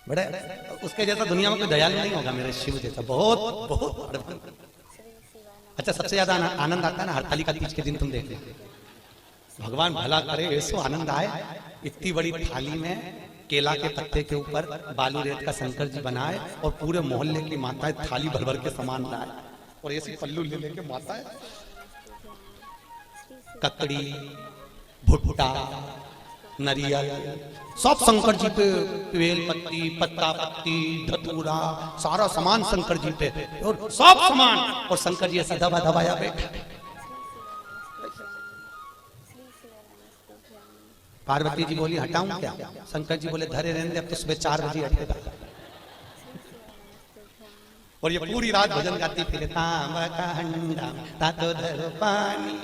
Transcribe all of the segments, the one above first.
बड़े उसके जैसा दुनिया में कोई दयालु नहीं होगा मेरे शिव जैसा, बहुत बहुत। अच्छा, सबसे ज्यादा आनंद आता है ना हरतालिका तीज के दिन, तुम देख लो, भगवान भला करे ऐसो आनंद आए। इतनी बड़ी थाली में केला के पत्ते के ऊपर बालू रेत का शंकर जी बनाए और पूरे मोहल्ले की माताएं थाली भर भर के सामान लाए और ऐसी पल्लू ले लेके माताएं ककड़ी, भुट्टा, नरियल सब शंकर जी पे, बेल पत्ती, पत्ता पत्ती, धतूरा, सारा सामान शंकर जी पे और सब सामान, और शंकर जी ऐसा दबा दबाया बैठा। पार्वती जी बोली हटाऊं क्या? शंकर जी बोले धरे रहने दे, अब तो सुबह 4 बजे हटेगा। और ये पूरी रात भजन गाती फिर तांबा का हंडा तातो धरो पानी।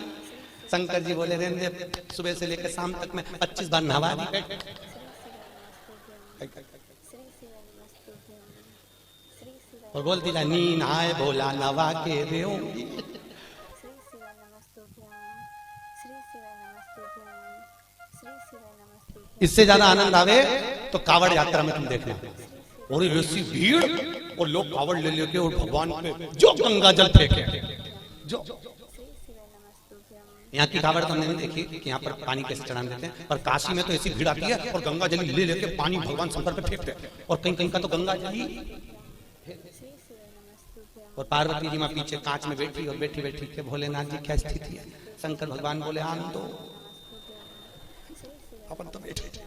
शंकर जी बोले रहने दे, सुबह से लेकर शाम तक में 25 बार नहवा दी बैठ। और बोल दिला नीन आए भोला नवा के देऊंगी। इससे ज्यादा आनंद आवे तो कावड़ यात्रा में तुम देखना, और ऐसी भीड़ और लोग कावड़ ले लेके और भगवान पे जो गंगा जल फेंके। जो यहाँ की कावड़ तो हमने नहीं देखी कि यहाँ पर पानी कैसे चढ़ाने देते हैं, पर काशी में तो ऐसी भीड़ आती है और गंगा जल ले लेके पानी भगवान शंकर पे फेंकते हैं, और कहीं कहीं का तो गंगा जल। और पार्वती जी माँ पीछे कांच में बैठी, और बैठी बैठी के भोलेनाथ जी क्या स्थिति है। शंकर भगवान बोले आन दो, अपन तो बैठे थे।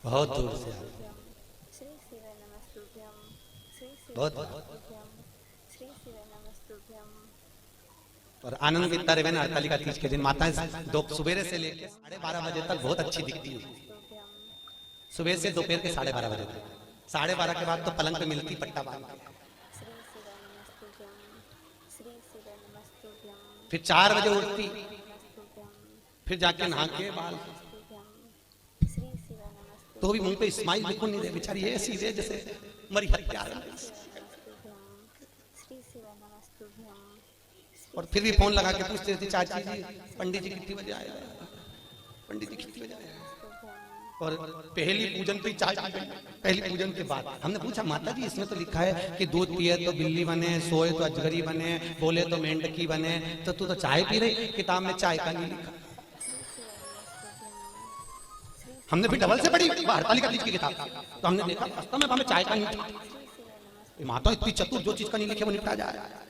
बहुत दूर से बहुत, और आनंद इतना रहे ना हरतालिका तीज के दिन माताएं सुबह से लेकर 12:30 बजे तक बहुत अच्छी दिखती है। सुबह से दोपहर के 12:30 बजे तक, 12:30 के बाद तो पलंग पे मिलती पट्टा बांध के। फिर 4 बजे उठती, फिर जाके नहा के बाल, तो भी मुंह पे स्माइल बिल्कुल नहीं दे, बेचारी ऐसी दे जैसे मरी हत्या। और फिर भी फोन लगा के पूछते थे चाची जी पंडित जी कितनी बजे आएगा, पंडित जी कितनी बजे आएगा। और पहली पूजन तो चाची, पहली पूजन के बाद हमने पूछा माता जी इसमें तो लिखा है कि दूध पिए तो बिल्ली बने, सोए तो अजगरी बने, बोले तो मेंढकी बने, तो तू तो चाय पी रही, किताब में चाय का नहीं लिखा। हमने भी डबल से पढ़ी हरतालिका तीज की किताब, तो हमने देखा वास्तव में हमें चाय का नहीं था। माता इतनी चतुर, जो चीज का नहीं लिखे वो निपटा जाए।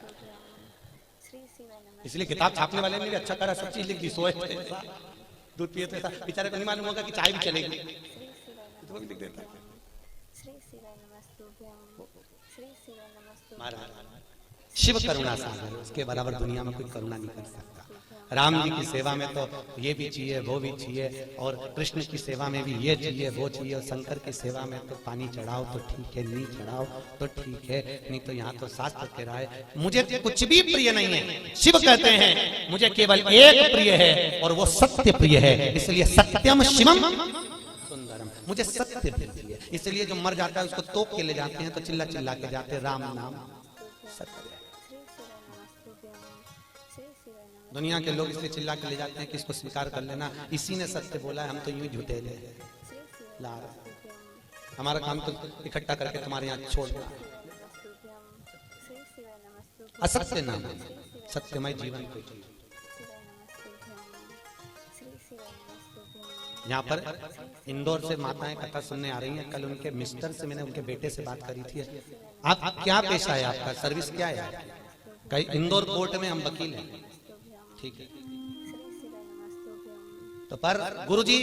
इसलिए किताब छापने वाले ने भी अच्छा करा, सब चीज लिख दी, सोए दूध पिए तो ऐसा, बेचारे को नहीं मालूम होगा कि चाय भी चलेगी, तो भी लिख देता है। शिव करुणा सागर, उसके बराबर दुनिया में कोई करुणा नहीं कर सकता। राम जी की सेवा में तो ये भी चाहिए वो भी चाहिए, और कृष्ण की सेवा में भी ये चाहिए वो चाहिए, और शंकर की सेवा में तो पानी चढ़ाओ तो ठीक है, नहीं चढ़ाओ तो ठीक है, नहीं तो यहाँ तो शास्त्र कह रहा है मुझे कुछ भी प्रिय नहीं है। शिव कहते हैं मुझे केवल एक प्रिय है और वो सत्य प्रिय है, इसलिए सत्यम शिवम सुंदरम, मुझे सत्य प्रिय है। इसलिए जो मर जाता है उसको तोप के ले जाते हैं, तो चिल्ला चिल्ला के जाते हैं राम नाम सत्य। दुनिया के लोग इसलिए चिल्ला के ले जाते हैं कि इसको स्वीकार कर लेना, इसी ने सत्य बोला है, हम तो यूं झूठे ले ला रहे, हमारा काम तो इकट्ठा करके तुम्हारे यहाँ छोड़ दो। असत्य नाम, सत्यमय जीवन को जियो। यहाँ पर इंदौर से माताएं कथा सुनने आ रही हैं। कल उनके मिस्टर से मैंने उनके बेटे से बात करी थी, आप क्या पेशा है, आपका सर्विस क्या है? कहीं इंदौर कोर्ट में हम वकील हैं, ठीक है। तो पर गुरुजी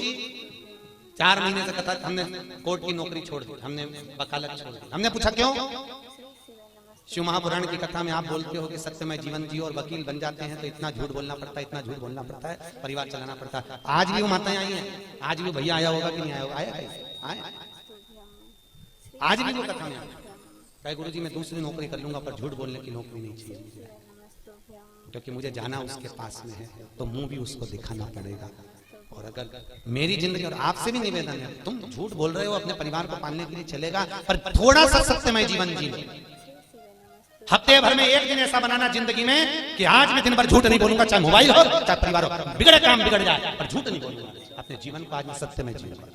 4 महीने से कथा, हमने कोर्ट की नौकरी छोड़ दी, हमने वकालत छोड़ दी। हमने पूछा क्यों? शिव महापुराण की कथा में आप बोलते हो कि सत्यमय जीवन जियो और वकील बन जाते हैं, तो इतना झूठ बोलना पड़ता है, इतना झूठ बोलना पड़ता है, परिवार चलाना पड़ता है। आज भी वो माताएं आई हैं, आज भी भैया आया होगा कि नहीं आया होगा, आया कैसे आया, आज भी वो कथा में आया, गुरुजी मैं दूसरी नौकरी कर लूंगा पर झूठ बोलने की नौकरी नहीं चाहिए मुझे, क्योंकि मुझे जाना उसके पास में है, तो मुंह भी उसको दिखाना पड़ेगा। और अगर मेरी जिंदगी, और आपसे भी निवेदन है, तुम झूठ बोल रहे हो अपने परिवार को पालने के लिए चलेगा, पर थोड़ा सा सत्यमय जीवन जी लो। हफ्ते भर में एक दिन ऐसा बनाना जिंदगी में कि आज मैं दिन भर झूठ नहीं बोलूंगा, चाहे मोबाइल हो चाहे परिवार हो, बिगड़े काम बिगड़ जाए पर झूठ नहीं बोलूंगा। अपने जीवन को आज मैं सत्य में जीऊंगा।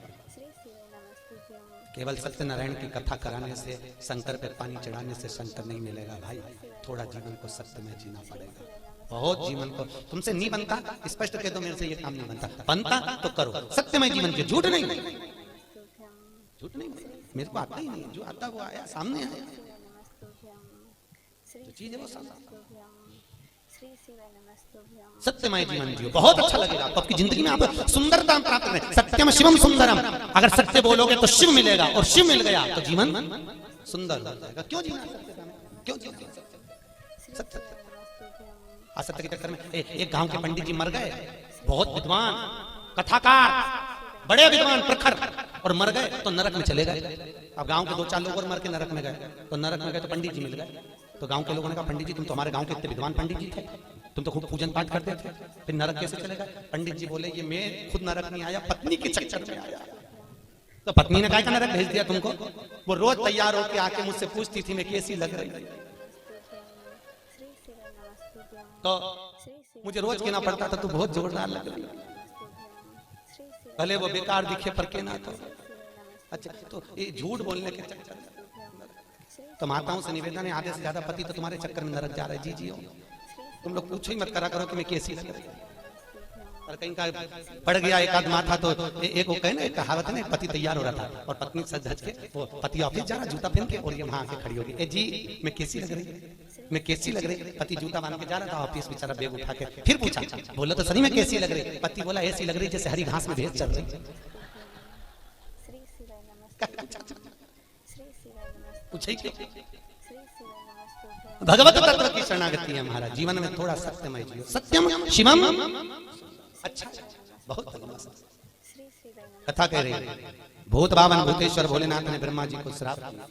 केवल सत्यनारायण की कथा कराने से, शंकर पे पानी चढ़ाने से शंकर नहीं मिलेगा भाई। थोड़ा जीवन को सत्य में जीना पड़ेगा। बहुत जीवन को तुमसे नहीं बनता, स्पष्ट कह दो मेरे से ये काम नहीं बनता, बनता तो करो सत्य में जीवन के, झूठ नहीं, झूठ नहीं। मेरे को आता ही नहीं, जो आता वो आया सामने आया, तो चीज है वो सत्यमय जीवन जियो। बहुत अच्छा लगेगा आपको, आपकी जिंदगी में आप सुंदरता प्राप्त करें। सत्यम शिवम सुंदरम, अगर सत्य बोलोगे तो शिव मिलेगा, और शिव मिल गया तो जीवन सुंदर हो जाएगा। क्यों जीना सत्य में, क्यों जीना सत्य? असत्य के चक्कर में एक गांव के पंडित जी मर गए, बहुत विद्वान कथाकार, बड़े विद्वान प्रखर, और मर गए तो नरक में चले गए। अब गांव के 2-4 लोग और मर के नरक में गए, तो नरक में गए तो पंडित जी मिल गए। तो गांव के लोगों ने कहा पंडित जी तुम तो हमारे गांव के इतने विद्वान पंडित जी थे, तुम तो खूब पूजन पाठ करते थे, फिर नरक कैसे चले गए? पंडित जी बोले ये मैं खुद नरक नहीं आया, पत्नी के चक्कर में आया। तो पत्नी ने कहा नरक भेज दिया तुमको? वो रोज तैयार होकर आके मुझसे पूछती थी मैं कैसी लग रही, तो मुझे रोज कहना पड़ता था तू बहुत जोरदार लग रही, भले वो बेकार दिखे पर कहना तो अच्छा। तो ये झूठ बोलने के चक्कर में तो माताओं से निवेदन है, आधे से ज्यादा पति तो तुम्हारे चक्कर में नरक जा रहे। जी जी तुम लोग पूछो ही मत करा करो कि मैं कैसी लग रही। और कहीं का पड़ गया एक आध माथा तो एक वो कहे ना, एक कहावत है ना, पति तैयार हो रहा था और पत्नी सज धज के, वो पति ऑफिस जा रहा जूता पहन के, और ये वहां आके खड़ी होगी, ए जी मैं कैसी लग रही, मैं कैसी लग रही? पति जूता बांध के जा रहा था ऑफिस, बेचारा बैग उठा के फिर पूछा, बोला तो सही मैं कैसी लग रही? पति बोला ऐसी लग रही जैसे हरी घास में भैंस चल रही। पूछे भगवत तत्व की शरणागति है हमारा। जीवन में थोड़ा सत्यमय जियो, सत्यम शिवम। अच्छा बहुत कथा कह रही है। भूत बावन भूतेश्वर भोलेनाथ ने ब्रह्मा जी को श्राप दिया।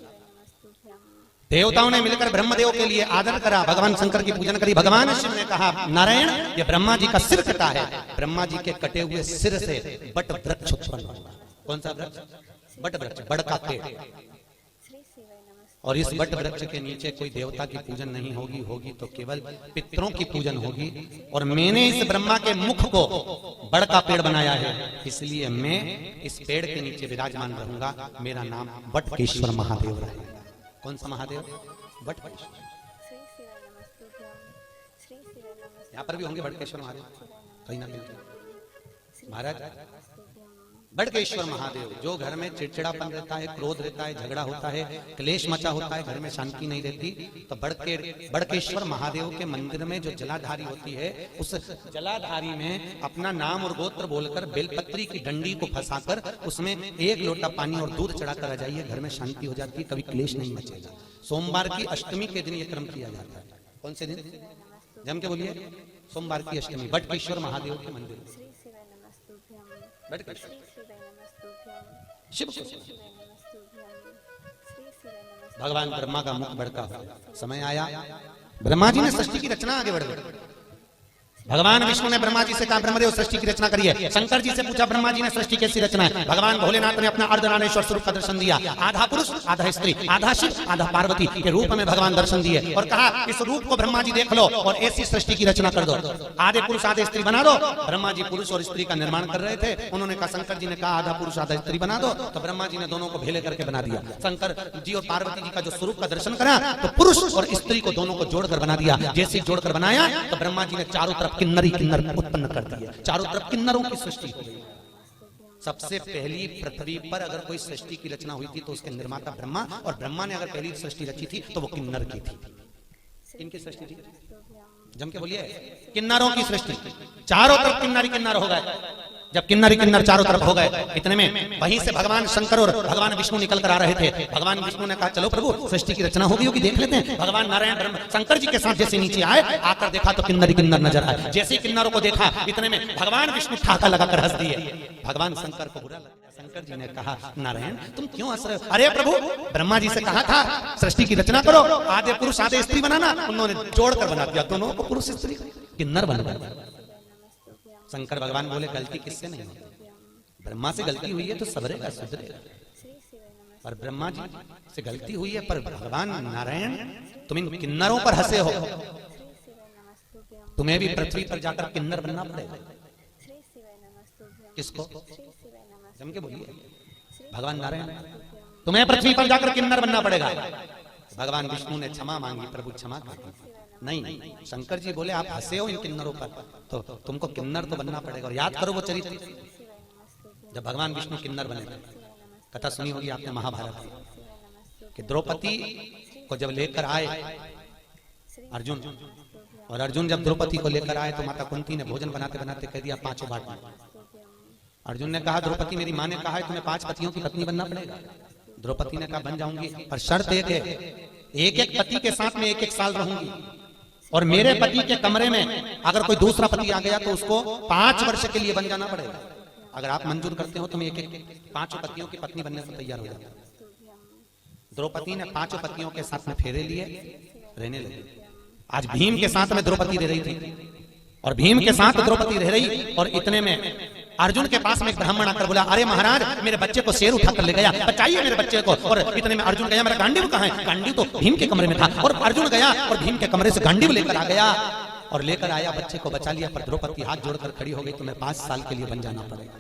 देवताओं ने मिलकर ब्रह्मदेव के लिए आदर करा, भगवान शंकर की पूजन करी। भगवान शिव ने कहा नारायण ये ब्रह्मा जी का सिर कटा है, ब्रह्मा जी के कटे हुए सिर से बट वृक्ष उत्पन्न होगा। कौन सा वृक्ष? बट वृक्ष, बड़ का पेड़। और इस बट वृक्ष के नीचे कोई देवता की पूजन नहीं होगी, होगी तो केवल पितरों की पूजन होगी। और मैंने इस ब्रह्मा के मुख को बड़ का पेड़ बनाया है, इसलिए मैं इस पेड़ के नीचे विराजमान रहूंगा। मेरा नाम बटकेश्वर महादेव रहेगा। कौन सा महादेव? बटकेश्वर। यहाँ पर भी होंगे बटकेश्वर महादेव कहीं ना कहीं। महाराज बड़केश्वर महादेव, जो घर में चिड़चिड़ापन रहता है, क्रोध रहता है, झगड़ा होता है, क्लेश मचा होता है, घर में शांति नहीं रहती, तो बड़केश्वर महादेव के मंदिर में जो जलाधारी होती है, उस जलाधारी में अपना नाम और गोत्र बोलकर बेलपत्री की डंडी को फंसाकर उसमें 1 लोटा पानी और दूध चढ़ाकर आ जाइए, घर में शांति हो जाती है, कभी क्लेश नहीं मचेगा। सोमवार की अष्टमी के दिन यह क्रम किया जाता है। कौन से दिन? जम के बोलिए, सोमवार की अष्टमी, बटकेश्वर महादेव के मंदिर में। शिव भगवान ब्रह्मा का मुख बड़का समय आया, ब्रह्मा जी ने सृष्टि की रचना आगे बढ़ गई। भगवान विष्णु ने ब्रह्मा जी से कहा ब्रह्मदेव सृष्टि की रचना करिए। शंकर जी से पूछा ब्रह्मा जी ने सृष्टि कैसी रचना है? भगवान भोलेनाथ ने अपना अर्धनारेश्वर स्वरूप का दर्शन दिया। आधा पुरुष आधा स्त्री, आधा शिव आधा पार्वती के रूप में भगवान दर्शन दिए और कहा इस रूप को ब्रह्मा जी देख लो और ऐसी सृष्टि की रचना कर दो। आधे पुरुष आधे स्त्री बना दो। ब्रह्मा जी पुरुष और स्त्री का निर्माण कर रहे थे, उन्होंने कहा, शंकर जी ने कहा आधा पुरुष आधा स्त्री बना दो, तो ब्रह्मा जी ने दोनों को भेले करके बना दिया। शंकर जी और पार्वती जी का जो स्वरूप का दर्शन करा तो पुरुष और स्त्री को दोनों को जोड़कर बना दिया। जैसे जोड़कर बनाया तो ब्रह्मा जी ने चारों तरफ किन्नरी किन्नर उत्पन्न कर दिया, चारों तरफ किन्नरों की सृष्टि हो गई। सबसे पहली पृथ्वी पर अगर कोई सृष्टि की रचना हुई थी तो उसके निर्माता ब्रह्मा, और ब्रह्मा ने अगर पहली सृष्टि रची थी तो वो किन्नर की थी। इनकी सृष्टि थी, जम के बोलिए, किन्नरों की सृष्टि। चारों तरफ किन्नरी किन्नर हो गए। जब किन्नरी किन्नर चारों तरफ हो गए, इतने में वहीं से भगवान शंकर और भगवान विष्णु निकल कर आ रहे थे। भगवान विष्णु ने कहा चलो प्रभु सृष्टि की रचना होगी होगी देख लेते हैं। भगवान नारायण ब्रह्म शंकर जी के साथ जैसे नीचे आए, आकर देखा तो किन्नरी किन्नर नजर आए। जैसे किन्नरों को देखा, इतने में भगवान विष्णु ठाका लगाकर हंस दिए। भगवान शंकर को बुरा लगा। शंकर जी ने कहा नारायण तुम क्यों हंस रहे हो? अरे प्रभु ब्रह्मा जी से कहा था सृष्टि की रचना करो, आधे पुरुष आधे स्त्री बनाना, उन्होंने जोड़कर बना दिया, दोनों को पुरुष स्त्री किन्नर बन गए। शंकर भगवान बोले गलती किससे नहीं होती, ब्रह्मा से गलती हुई है तो सबरेगा सुधरेगा। पर ब्रह्मा जी से गलती हुई है, पर भगवान नारायण तुम इन किन्नरों पर हंसे हो, तुम्हें भी पृथ्वी पर जाकर किन्नर बनना पड़ेगा। किसको? जम के बोलिए, भगवान नारायण तुम्हें पृथ्वी पर जाकर किन्नर बनना पड़ेगा। भगवान विष्णु ने क्षमा मांगी, प्रभु क्षमा कर नहीं। शंकर जी बोले आप हंसे हो इन किन्नरों पर, तो तुमको किन्नर तो बनना पड़ेगा। और याद करो वो चरित्र, जब भगवान विष्णु किन्नर बने, कथा सुनी होगी आपने महाभारत की, कि द्रौपदी को जब लेकर आए अर्जुन, और अर्जुन जब द्रौपदी को लेकर आए तो माता कुंती ने भोजन बनाते बनाते कह दिया 5 बांट। अर्जुन ने कहा द्रौपदी मेरी माँ ने कहा है तुम्हें 5 पतियों की पत्नी बनना पड़ेगा। द्रौपदी ने कहा बन जाऊंगी, पर शर्त एक है, एक पति के साथ में 1 साल रहूंगी, और मेरे पति के कमरे में अगर कोई दूसरा पति आ गया तो उसको 5 वर्ष के लिए बन जाना पड़ेगा। अगर आप मंजूर करते हो तो मैं 5 पतियों की पत्नी बनने को तैयार हो जाता। द्रौपदी ने 5 पतियों के साथ में फेरे लिए, रहने लगी। आज भीम के साथ में द्रौपदी रह रही थी, और भीम के साथ द्रौपदी रह रही, और इतने में अर्जुन के पास में एक ब्राह्मण आकर बोला अरे महाराज मेरे बच्चे को शेर उठाकर ले गया, बचाइए मेरे बच्चे को। और इतने में अर्जुन गया, मेरा गांडीव कहाँ है? गांडीव तो भीम के कमरे में था। और अर्जुन गया और भीम के कमरे से गांडीव लेकर आ गया, और लेकर आया, बच्चे को बचा लिया। पर द्रौपदी हाथ जोड़कर खड़ी हो गई, तुम्हें 5 साल के लिए बन जाना पड़ेगा।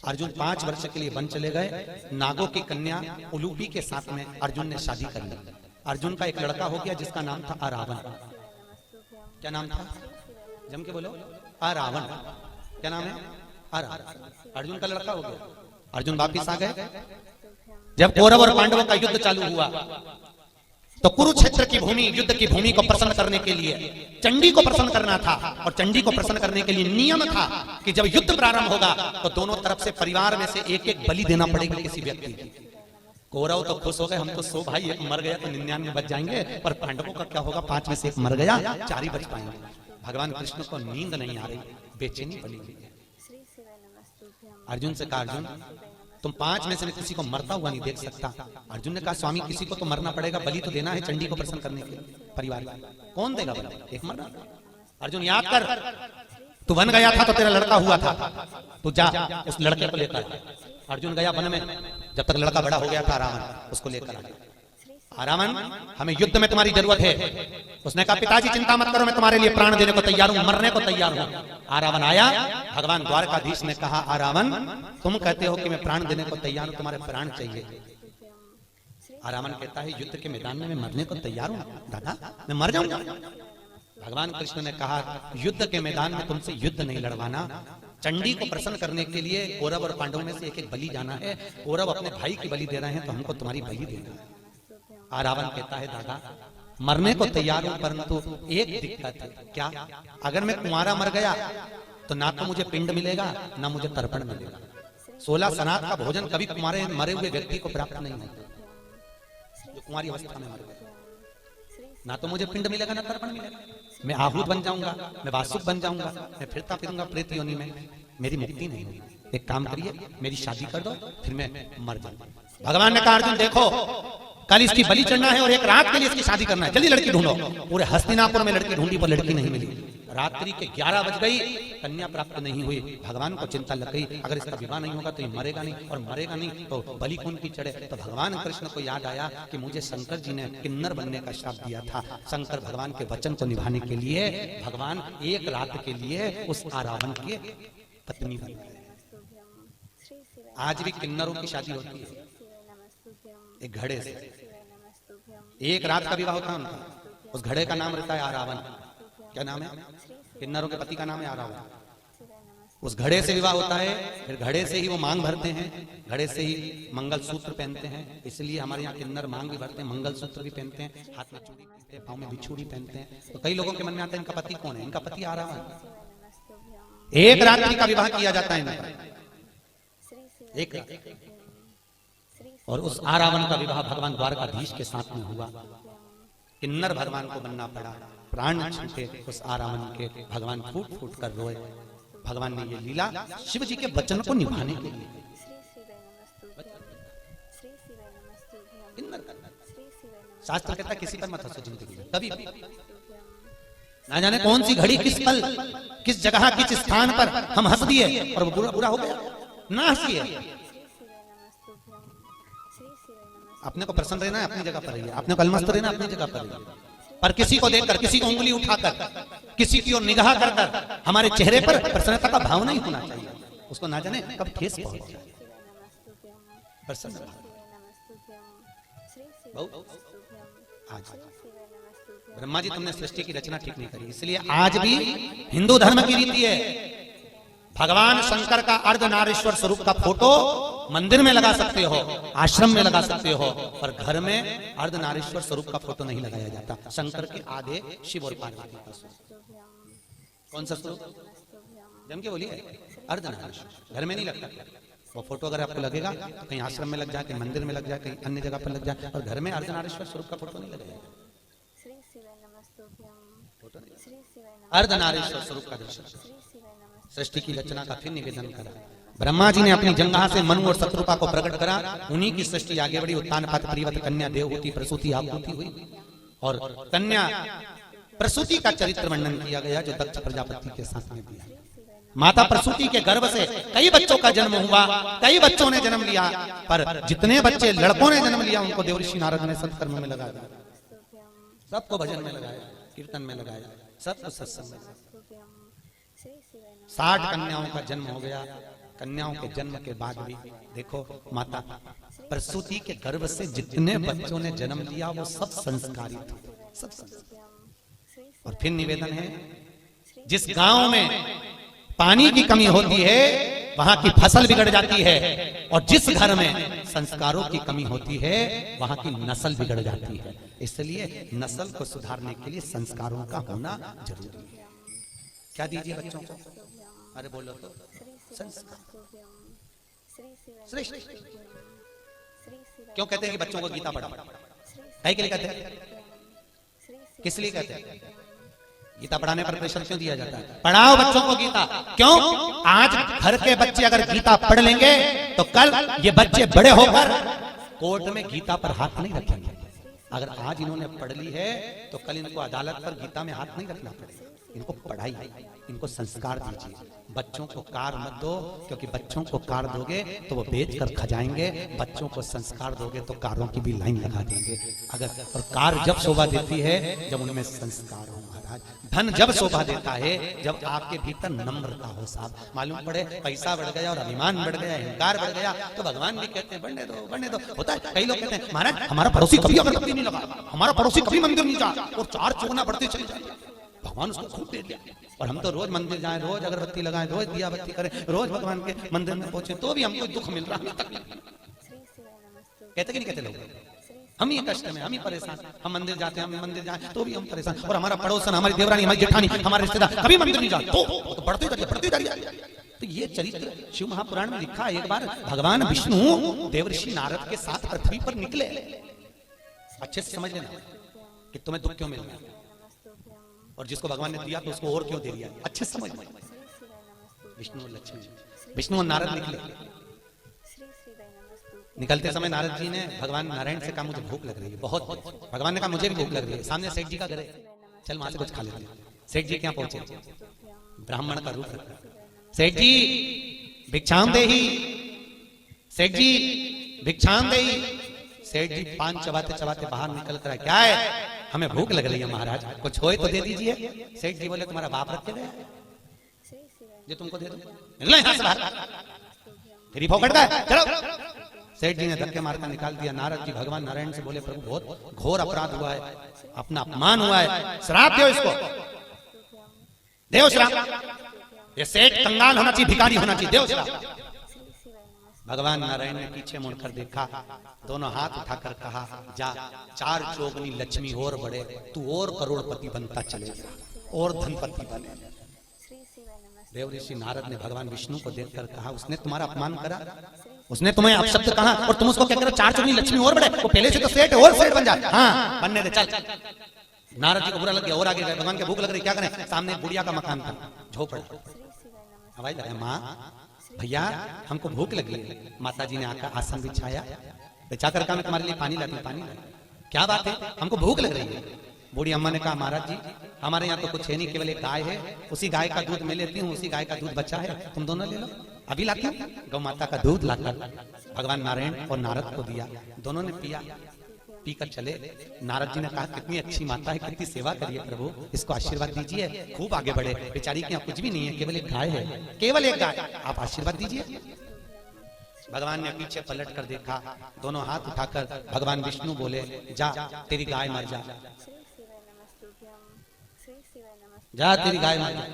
अर्जुन 5 वर्ष के लिए बन चले गए। नागों की कन्या उलूपी के साथ में अर्जुन ने शादी कर ली। अर्जुन का एक लड़का हो गया जिसका नाम था अरावण। क्या नाम था? जम के बोलो, अरावण। क्या नाम है? अरावण। अर्जुन का लड़का हो गया। अर्जुन वापिस आ गए। जब कौरव और पांडवों का युद्ध चालू हुआ तो कुरुक्षेत्र की भूमि, युद्ध की भूमि को प्रसन्न करने के लिए चंडी को प्रसन्न करना था, और चंडी को प्रसन्न करने के लिए नियम था कि जब युद्ध प्रारंभ होगा तो दोनों तरफ से परिवार में से 1 बलि देना पड़ेगा किसी व्यक्ति की। कौरव तो खुश हो गए, हम तो 100 भाई, 1 मर गया तो 99 बच जाएंगे, पर पांडवों का क्या होगा? 5 में से 1 मर गया, 4 ही बच पाएंगे। भगवान कृष्ण को नींद नहीं आ रही, बेचैनी बनी हुई है। अर्जुन से कहा अर्जुन तुम 5 में से किसी को मरता हुआ नहीं देख सकता। अर्जुन ने कहा स्वामी किसी को तो मरना पड़ेगा, बलि तो देना है चंडी को प्रसन्न करने के लिए परिवार। कौन देगा बलि? 1 मरना। अर्जुन याद कर, तू वन गया था तो तेरा लड़का हुआ था, तू जा उस लड़के को लेकर। अर्जुन गया वन में, जब तक लड़का बड़ा हो गया था रावण, उसको लेकर आ गया। रावण हमें युद्ध में तुम्हारी जरूरत है। उसने कहा पिताजी चिंता मत करो, मैं तुम्हारे लिए प्राण देने को तैयार हूं, मरने को तैयार हूं। रावण आया, भगवान द्वारकाधीश ने कहा रावण तुम कहते हो कि मैं प्राण देने को तैयार हूं, तुम्हारे प्राण चाहिए। रावण कहता है युद्ध के मैदान में मैं मरने को तैयार हूं दादा, मैं मर जाऊंगा। भगवान कृष्ण ने कहा युद्ध के मैदान में तुमसे युद्ध नहीं लड़वाना, चंडी को प्रसन्न करने के लिए कौरव और पांडवों में से 1 बलि जाना है। कौरव अपने भाई की बलि दे रहे हैं तो हमको तुम्हारी बलि देना है। रावण कहता है दादा मरने को तैयार हूं, परंतु एक दिक्कत है। क्या? अगर मैं कुंवारा मर गया तो ना तो मुझे पिंड मिलेगा ना मुझे तर्पण मिलेगा। 16 सनात का भोजन कभी कुंवारे मरे हुए व्यक्ति को प्राप्त नहीं होता, जो कुंवारी अवस्था में मर गया। ना तो मुझे पिंड मिलेगा ना तर्पण मिलेगा। मैं आहूत बन जाऊंगा, मैं वासुक बन जाऊंगा, मैं फिरता फिरूंगा प्रेत योनि में, मेरी मुक्ति नहीं होगी। एक काम करिए मेरी शादी कर दो, फिर मैं मर जाऊंगा। भगवान ने कहा अर्जुन देखो कल इसकी बलि चढ़ना है और 1 रात के लिए इसकी शादी करना है, जल्दी लड़की ढूंढो। पूरे हस्तिनापुर में लड़की ढूंढी पर लड़की नहीं मिली। रात्रि के 11 बज गई, कन्या प्राप्त नहीं हुई। भगवान को चिंता लग गई अगर इसका विवाह नहीं होगा तो ये मरेगा नहीं, और मरेगा नहीं तो बलि कौन की चढ़े। तो भगवान कृष्ण को याद आया कि मुझे शंकर जी ने किन्नर बनने का श्राप दिया था। शंकर भगवान के वचन को निभाने के लिए भगवान 1 रात के लिए उस रावण की पत्नी बन गए। आज भी किन्नरों की शादी होती है एक घड़े से। 1 रात का विवाह होता है उनका, उस घड़े का नाम रहता है रावण। क्या नाम है? किन्नरों के पति का नाम है रावण। उस घड़े से विवाह होता है, फिर घड़े से ही वो मांग भरते हैं, घड़े से ही मंगल सूत्र पहनते हैं। इसलिए हमारे यहाँ किन्नर मांग भी भरते हैं, मंगल सूत्र भी पहनते हैं, हाथ में चूड़ी पहनते हैं, पाँव में बिछुड़ी पहनते हैं। तो कई लोगों के मन में आता है इनका पति कौन है? इनका पति रावण। 1 रात्रि का विवाह किया जाता है इनका, 1 रात। और उस रावण का विवाह भगवान द्वारकाधीश के साथ में हुआ। किन्नर भगवान को बनना पड़ा, प्राण छूटे उस रावण के। भगवान फूट फूट कर रोए। भगवान ने ये लीला शिव जी के वचन को निभाने के लिए। शास्त्र कहता है किसी पर मत हंसो जिंदगी में कभी भी। ना जाने कौन सी घड़ी किस पल किस जगह किस स्थान पर हम हंस दिए और वो बुरा बुरा हो गया। ना हंसिए। अपने को प्रसन्न रहना है, अपनी जगह पर रहिए। अपने को अलमस्त रहना, अपनी जगह पर रहिए। पर किसी को देखकर, किसी को उंगली उठाकर, किसी की ओर निगाह कर हमारे चेहरे पर प्रसन्नता का भाव नहीं होना चाहिए। उसको ना जाने कब ठेस पहुंच जाए। प्रसन्न आज ब्रह्मा जी तुमने सृष्टि की रचना ठीक नहीं करी, इसलिए आज भी हिंदू धर्म की रीति है भगवान शंकर का अर्धनारीश्वर स्वरूप का फोटो मंदिर में लगा सकते हो, आश्रम में लगा सकते हो, पर घर में अर्धनारीश्वर स्वरूप का फोटो नहीं लगाया जाता। शंकर के आधे शिव और पार्वती का स्वरूप। कौन सा स्वरूप? जम के बोलिए, अर्धनारीश्वर। घर में नहीं लगता वो फोटो। अगर आपको लगेगा तो कहीं आश्रम में लग जाए, कहीं मंदिर में लग जाए, कहीं अन्य जगह पर लग जाए, और घर में अर्धनारीश्वर स्वरूप का फोटो नहीं लगेगा। अर्धनारीश्वर स्वरूप का दर्शन, सृष्टि की रचना का फिर निवेदन करा। ब्रह्मा जी ने अपनी जंघा से मनु और शत्रुपा को प्रकट करा, उन्हीं की सृष्टि आगे बढ़ी। उत्तान पात प्रियवत कन्या देवहूति प्रसूति आहुति हुई, और कन्या प्रसूति का चरित्र वर्णन किया गया जो दक्ष प्रजापति के साथ में दिया। माता प्रसूति के गर्भ से कई बच्चों का जन्म हुआ, कई बच्चों ने जन्म लिया, पर जितने बच्चे लड़कों ने जन्म लिया उनको देवऋषि नारद ने सत्कर्म में लगा दिया, सबको भजन में लगाया, कीर्तन में लगाया, सबको सत्संग में। 60 कन्याओं का जन्म हो गया। कन्याओं के जन्म के बाद भी देखो माता प्रसूति के गर्भ से जितने बच्चों ने जन्म लिया वो सब संस्कारित, सब संस्कारित। और फिर निवेदन है, जिस गांव में पानी की कमी होती है वहां की फसल बिगड़ जाती है, और जिस घर में संस्कारों की कमी होती है वहां की नस्ल बिगड़ जाती है। इसलिए नस्ल को सुधारने के लिए संस्कारों का होना जरूरी है। क्या दीजिए बच्चों को? अरे बोलो तो, संस्कार। क्यों कहते हैं कि बच्चों को गीता पढ़ाओ? कहीं के लिए कहते हैं? किस लिए कहते हैं? गीता पढ़ाने पर प्रेशर क्यों दिया जाता है? पढ़ाओ बच्चों को गीता। क्यों? आज घर के बच्चे अगर गीता पढ़ लेंगे तो कल ये बच्चे बड़े होकर कोर्ट में गीता पर हाथ नहीं रखेंगे। अगर आज इन्होंने पढ़ ली है तो कल इनको अदालत पर गीता में हाथ नहीं रखना पड़ेगा। इनको पढ़ाई, इनको संस्कार दीजिए। बच्चों को कार मत दो, क्योंकि बच्चों को कार दोगे तो वो बेच कर खा जाएंगे। बच्चों को संस्कार दोगे तो कारों की भी लाइन लगा देंगे। अगर और कार जब शोभा देती है जब उनमें संस्कार हो महाराज। धन जब शोभा देता है जब आपके भीतर नम्रता हो। साहब मालूम पड़े पैसा बढ़ गया और अभिमान बढ़ गया, अहंकार बढ़ गया तो भगवान भी कहते हैं बढ़ने दो, बढ़ने दो। होता है, कई लोग कहते हैं महाराज हमारा पड़ोसी कभी अगरबत्ती नहीं लगा, हमारा पड़ोसी कभी मंदिर नहीं जा, और 4 चौगुना बढ़ते चले जाए। भगवान उसको खूब दे दिया, और हम तो रोज मंदिर जाएं, रोज अगरबत्ती लगाएं, रोज दिया बत्ती करें, रोज भगवान के मंदिर में पहुंचे, तो भी हमको दुख मिल रहा है। कहते कि नहीं कहते लोग? हम ही कष्ट में, हम ही परेशान। हम मंदिर जाते हैं, हम मंदिर जाएं तो भी हम परेशान, और हमारा पड़ोसन, हमारी देवरानी, हमारी जेठानी, हमारे रिश्तेदार कभी मंदिर नहीं जाते, तो बढ़ते जा रही है। तो ये चरित्र शिव महापुराण में लिखा है। एक बार भगवान विष्णु देवऋषि नारद के साथ पृथ्वी पर निकले। अच्छे से समझ लेना कि तुम्हें दुख क्यों मिल रहा है, और जिसको भगवान ने दिया तो उसको और क्यों दे दिया। अच्छे से समझ। विष्णु और लक्ष्मी, विष्णु और नारद निकले। निकलते समय नारद जी ने भगवान नारायण से कहा मुझे भूख लग रही है बहुत। भगवान ने कहा मुझे भी भूख लग रही है। सामने सेठ जी का घर है, चल वहां से कुछ खा लेते हैं। सेठ जी क्या पहुंचे? ब्राह्मण का रूप रखा। सेठ जी भिक्षाम देही, सेठ जी भिक्षाम देही। सेठ जी पान चबाते चबाते बाहर निकल कर, क्या है? हमें भूख लग रही है महाराज, कुछ होए तो दे दीजिए। सेठ जी बोले तुम्हारा बाप रख के गया जो तुमको दे दूं? निकलो यहां से बाहर, फिर फोकट का है, चलो। सेठ जी ने धक्के मारकर निकाल दिया। नारद जी भगवान नारायण से बोले प्रभु बहुत घोर अपराध हुआ है, अपना अपमान हुआ है, श्राप दो इसको, देव श्राप। ये सेठ कंगाल होना चाहिए, भिखारी होना चाहिए, देव श्राप। भगवान नारायण ने पीछे मुड़कर देखा, दोनों हाथ उठाकर कहा जा 4 चौगुनी लक्ष्मी और बढ़े, तू और करोड़पति बनता चलेगा, और धनपति बने। देवऋषि नारद ने भगवान विष्णु को देखकर कहा उसने तुम्हारा अपमान करा, उसने तुम्हें अपशब्द कहा, और तुम उसको क्या करो 4 चौगुनी लक्ष्मी और बढ़े, वो पहले से तो सेठ है और सेठ बन जाए। हाँ बनने दे, चल। नारद जी को बुरा लग गया और आगे गए। भगवान के भूख लग रही, क्या करें? सामने बुढ़िया का मकान था, झोपड़ा। आवाज लगा, माँ भैया हमको भूख लगी है। माता जी ने आकर आसन बिछाया, बिछाकर कहा मैं तुम्हारे लिए पानी लाती हूँ, पानी ला। क्या बात है? हमको भूख लग रही है। बूढ़ी अम्मा ने कहा महाराज जी हमारे यहाँ तो कुछ है नहीं, केवल एक गाय है, उसी गाय का दूध मैं लेती हूँ, उसी गाय का दूध बचा है, तुम दोनों ले लो। अभी लाती हूँ। गौ माता का दूध लाकर भगवान नारायण और नारद को दिया, दोनों ने पिया, पीकर चले। नारद जी ने कहा कितनी अच्छी माता है, कितनी सेवा करिए प्रभु, इसको आशीर्वाद दीजिए, खूब आगे बढ़े। बेचारी के यहाँ कुछ भी नहीं है, केवल एक गाय है, केवल एक गाय, आप आशीर्वाद दीजिए। भगवान ने पीछे पलट कर देखा, दोनों हाथ उठाकर भगवान विष्णु बोले, जा तेरी गाय मर जा, जा तेरी गाय मर जा।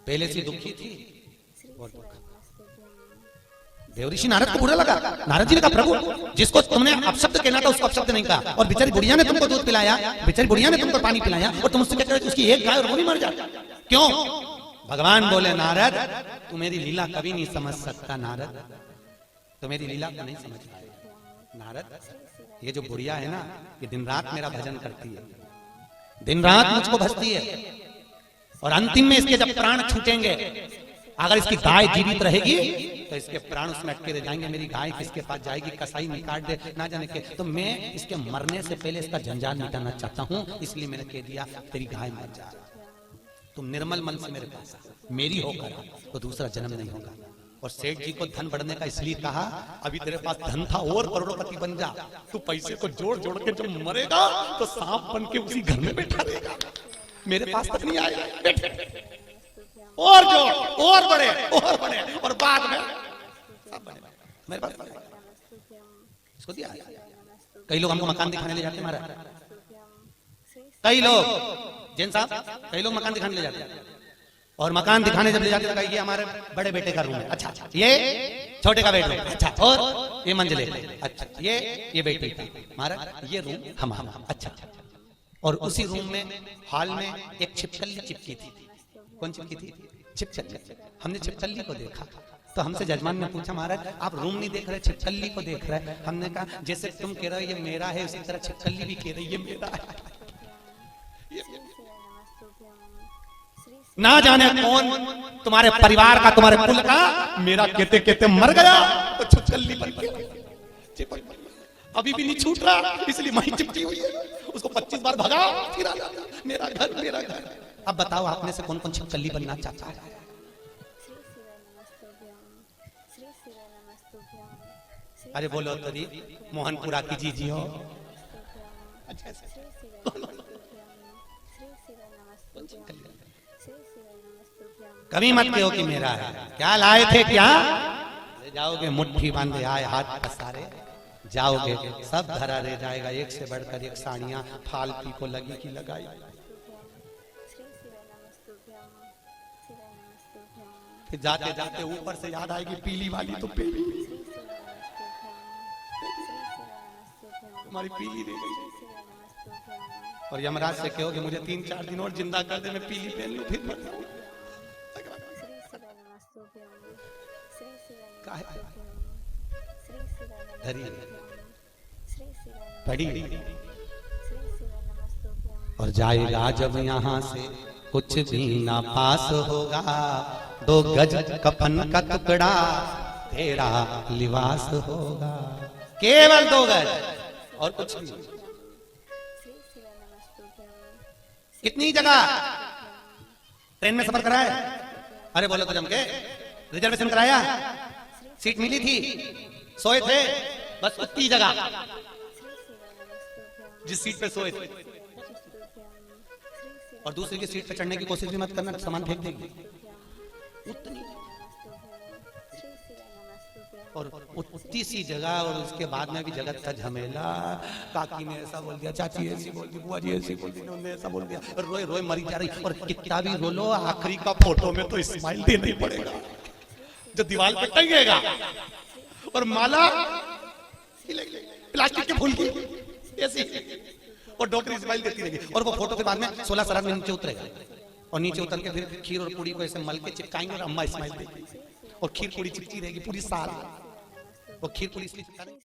पहले से दुखी थी, देवऋषि नारद को बुरा लगा। नारद जी ने कहा प्रभु जिसको तुमने अपशब्द कहना था उसको अपशब्द नहीं कहा, और बेचारी बुढ़िया ने तुमको दूध पिलाया, बेचारी बुढ़िया ने तुमको पानी पिलाया, और तुम उससे कहते हो उसकी एक गाय और वो भी मर जाए, क्यों? भगवान बोले नारद तू मेरी लीला कभी नहीं समझ सकता, नारद तो मेरी लीला को नहीं समझ पाएगा। नारद ये जो बुढ़िया है ना, ये दिन रात मेरा भजन करती है, दिन रात मुझको भजती है, और अंतिम में इसके जब प्राण छूटेंगे, अगर इसकी गाय जीवित रहेगी तो इसके प्राण उसमें अटके रह जाएंगे, मेरी गाय किसके पास जाएगी, कसाई नहीं काट दे ना जाने के, तो मैं इसके मरने से पहले इसका जंजाल मिटाना चाहता हूँ, इसलिए मैंने कह दिया तेरी गाय मर जा, तुम निर्मल मन से मेरे पास मेरी होकर तो दूसरा जन्म नहीं होगा। और सेठ जी को धन बढ़ने का इसलिए कहा, अभी तेरे पास धन था और करोड़पति बन जा, तू पैसे को जोड़ जोड़ के जब मरेगा तो सांप बन के उसी घर में बैठा रहेगा, मेरे पास तक नहीं आएगा, और जोड़ और बड़े और बाद में सब बड़े मेरे पास इसको दिया। कई लोग हमको मकान दिखाने ले जाते हैं महाराज, कई लोग जैन साहब, कई लोग मकान दिखाने ले जाते हैं, और मकान दिखाने जब ले जाते हैं ये हमारे बड़े बेटे का रूम है, अच्छा ये छोटे का बेडरूम, अच्छा और ये मंजिले, अच्छा ये बेटी का, महाराज ये रूम हमारा, अच्छा। और उसी रूम में हॉल में एक छिपकली चिपकी थी, कौन चिपकी थी? छिपकली। हमने छिपकली को देखा तो हमसे जजमान ने पूछा महाराज आप रूम नहीं देख रहे, छिपकली को देख रहे? हमने कहा जैसे तुम कह रहे हो ये मेरा है, उसी तरह छिपकली भी कह रही है मेरा है। ना जाने कौन तुम्हारे परिवार का, तुम्हारे कुल का, मेरा कहते कहते मर गया तो छिपकली बन गया, अभी भी नहीं छूट रहा, इसलिए वहीं चिपकी हुई है, उसको 25 बार भगाओ फिर आ जाता, मेरा घर मेरा घर। अब बताओ आप में से कौन कौन छिपकली बनना चाहता है? अरे बोलो तो री, मोहनपुरा की जी हो, कभी मत कहो कि मेरा है, क्या लाए थे क्या ले जाओगे, मुट्ठी बांधे आए हाथ पसारे जाओगे, सब धरा रह जाएगा, एक से बढ़कर एक साड़ियां फालतू को लगी की लगाई। फिर जाते जाते ऊपर से याद आएगी पीली वाली, तो पीली तुम्हारी पीली रह गई, और यमराज से कहोगे मुझे 3-4 दिन और जिंदा कर दे, मैं पीली पहन लूं फिर मर जाऊं। पड़ी और जाएगा जब यहाँ से कुछ भी ना पास होगा, 2 गज कफन का टुकड़ा तेरा लिबास होगा, केवल 2 गज और कुछ नहीं। कितनी जगह ट्रेन में सफर कराया? अरे बोलो तो जम के, रिजर्वेशन कराया, सीट मिली थी, सोए थे, बस उतनी जगह जिस सीट पे सोए थे, और दूसरी की सीट पे चढ़ने की कोशिश भी मत करना, सामान फेंक देंगे उतनी, और उतनी सी जगह, और उसके बाद में भी जगत का झमेला, काकी ने ऐसा बोल दिया, चाची ऐसी बोल दी, बुआ जी ऐसी बोल दी, उन्होंने ऐसा बोल दिया, रोए रोए मरी जा रही, और कितना भी रो लो आखिरी का फोटो में तो स्माइल देना ही पड़ेगा, जो दीवार पे टंगेगा, और माला प्लास्टिक के फूल की ऐसी, और डॉक्टर स्माइल देती रहेगी, और वो फोटो के बाद में 16 शराब में नीचे उतरेगा, और नीचे उतर के फिर खीर और पूरी को ऐसे मल के चिपकाएंगे, और अम्मा स्माइल देगी, और खीर पूरी चिपकी रहेगी पूरी साल, वो खीर पूरी